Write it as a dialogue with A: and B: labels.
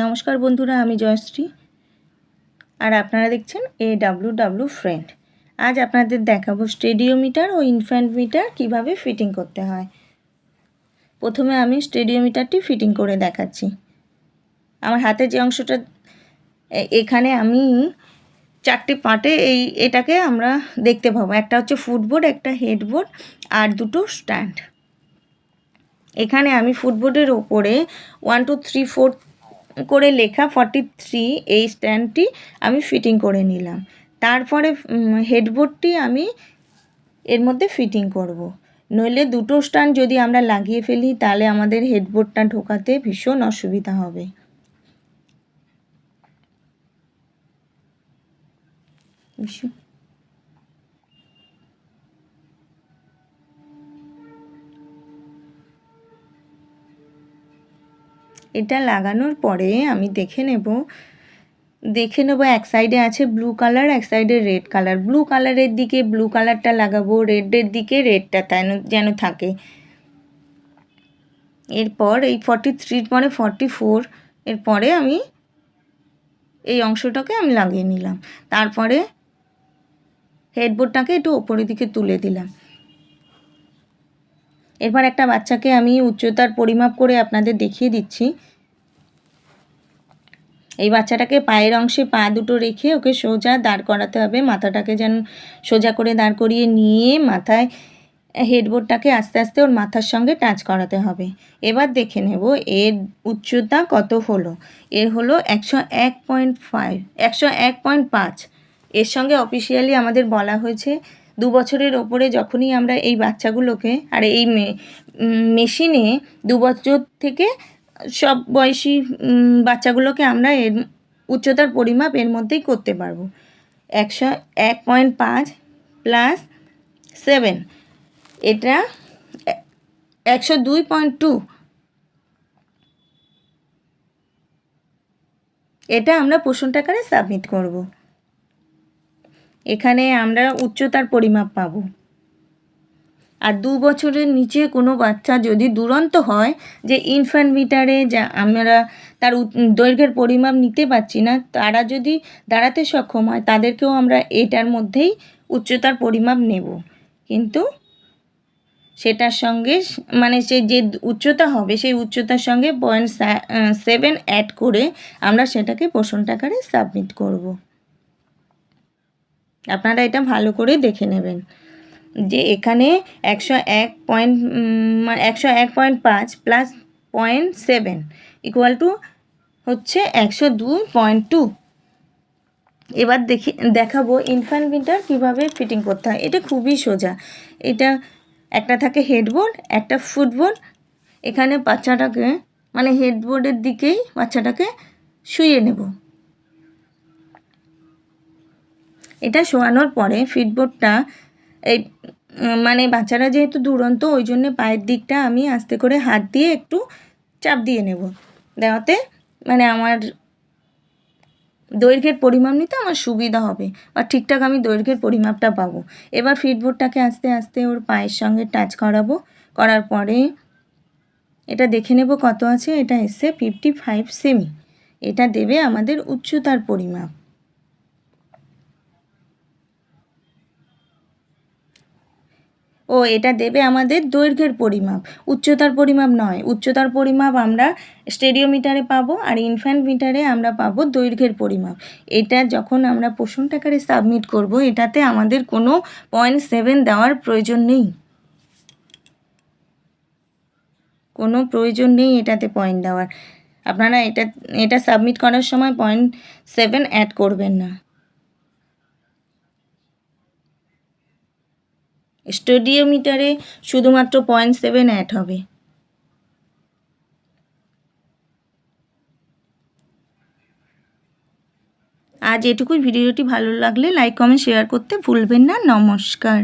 A: নমস্কার বন্ধুরা, আমি জয়শ্রী আর আপনারা দেখছেন AWW ফ্রেন্ড। আজ আপনাদের দেখাবো স্টেডিওমিটার ও ইনফ্যান্ট মিটার কীভাবে ফিটিং করতে হয়। প্রথমে আমি স্টেডিওমিটারটি ফিটিং করে দেখাচ্ছি। আমার হাতে যে অংশটা, এখানে আমি চারটি পার্টে এটাকে আমরা দেখতে পাবো। একটা হচ্ছে ফুটবোর্ড, একটা হেডবোর্ড আর দুটো স্ট্যান্ড। এখানে আমি ফুটবোর্ডের ওপরে 1 2 3 4 করে লেখা 43 এই স্ট্যান্ডটি আমি ফিটিং করে নিলাম। তারপরে হেডবোর্ডটি আমি এর মধ্যে ফিটিং করব। নইলে দুটো স্ট্যান্ড যদি আমরা লাগিয়ে ফেলি তাহলে আমাদের হেডবোর্ডটা ঢোকাতে ভীষণ অসুবিধা হবে। এটা লাগানোর পরে আমি দেখে নেব এক সাইডে আছে ব্লু কালার, এক সাইডে রেড কালার। ব্লু কালারের দিকে ব্লু কালারটা লাগাবো, রেডের দিকে রেডটা যেন থাকে। এরপর এই 43 পরে 44 এরপরে আমি এই অংশটাকে আমি লাগিয়ে নিলাম। তারপরে হেডবোর্ডটাকে একটু ওপরের দিকে তুলে দিলাম। এরপর একটা বাচ্চাকে আমি উচ্চতার পরিমাপ করে আপনাদের দেখিয়ে দিচ্ছি। এই বাচ্চাটাকে পায়ের অংশে পা দুটো রেখে ওকে সোজা দাঁড় করাতে হবে। মাথাটাকে যেন সোজা করে দাঁড় করিয়ে নিয়ে মাথায় হেডবোর্ডটাকে আস্তে আস্তে ওর মাথার সঙ্গে টাচ করাতে হবে। এবার দেখে নেব এর উচ্চতা কত হলো। এর হলো 101.5 101.5। এর সঙ্গে অফিসিয়ালি আমাদের বলা হয়েছে 2 বছরের ওপরে যখনই আমরা এই বাচ্চাগুলোকে আর এই মেশিনে 2 বছর থেকে সব বয়সী বাচ্চাগুলোকে আমরা এর উচ্চতার পরিমাপ এর মধ্যেই করতে পারবো। 101.5 প্লাস 7, এটা 102.2। এটা আমরা প্রশ্নটা আকারে সাবমিট করব। এখানে আমরা উচ্চতার পরিমাপ পাবো। আর 2 বছরের নিচে কোনো বাচ্চা যদি দুরন্ত হয় যে ইনফ্যান্ট মিটারে যা আমরা তার দৈর্ঘ্যের পরিমাপ নিতে পারছি না, তারা যদি দাঁড়াতে সক্ষম হয় তাদেরকেও আমরা এটার মধ্যেই উচ্চতার পরিমাপ নেব। কিন্তু সেটার সঙ্গে মানে সে যে উচ্চতা হবে সেই উচ্চতার সঙ্গে 0.7 অ্যাড করে আমরা সেটাকে প্রশ্নটা আকারে সাবমিট করব। আপনারা এটা ভালো করে দেখে নেবেন যে এখানে 101.5 প্লাস 0.7 ইকুয়াল টু হচ্ছে 102.2। এবার দেখাবো ইনফ্যান্ট মিটার কীভাবে ফিটিং করতে হয়। এটা খুবই সোজা। এটা একটা থাকে হেডবোর্ড, একটা ফুটবোর্ড। এখানে বাচ্চাটাকে মানে হেডবোর্ডের দিকেই বাচ্চাটাকে শুইয়ে নেব। এটা শোয়ানোর পরে ফিটবোর্ডটা এই মানে বাচ্চারা যেহেতু দুরন্ত ওই জন্যে পায়ের দিকটা আমি আস্তে করে হাত দিয়ে একটু চাপ দিয়ে নেব। দেওয়াতে মানে আমার দৈর্ঘ্যের পরিমাপ নিতে আমার সুবিধা হবে বা ঠিকঠাক আমি দৈর্ঘ্যের পরিমাপটা পাবো। এবার ফিটবোর্ডটাকে আস্তে আস্তে ওর পায়ের সঙ্গে টাচ করাবো। করার পরে এটা দেখে নেব কত আছে। এটা এসছে 55 সেমি। এটা দেবে আমাদের উচ্চতার পরিমাপ। এটা দেবে আমাদের দৈর্ঘ্যের পরিমাপ, উচ্চতার পরিমাপ নয়। উচ্চতার পরিমাপ আমরা স্টেডিওমিটারে পাবো আর ইনফ্যান্ট মিটারে আমরা পাবো দৈর্ঘ্যের পরিমাপ। এটা যখন আমরা প্রশ্নটা আকারে সাবমিট করব এটাতে আমাদের কোনো 0.7 দেওয়ার প্রয়োজন নেই। কোনো প্রয়োজন নেই এটাতে পয়েন্ট দেওয়ার। আপনারা এটা সাবমিট করার সময় 0.7 অ্যাড করবেন না। স্টেডিওমিটারে শুধুমাত্র 0.7 অ্যাড হবে। আজ এটুকুই। ভিডিওটি ভালো লাগলে লাইক কমেন্ট শেয়ার করতে ভুলবেন না। নমস্কার।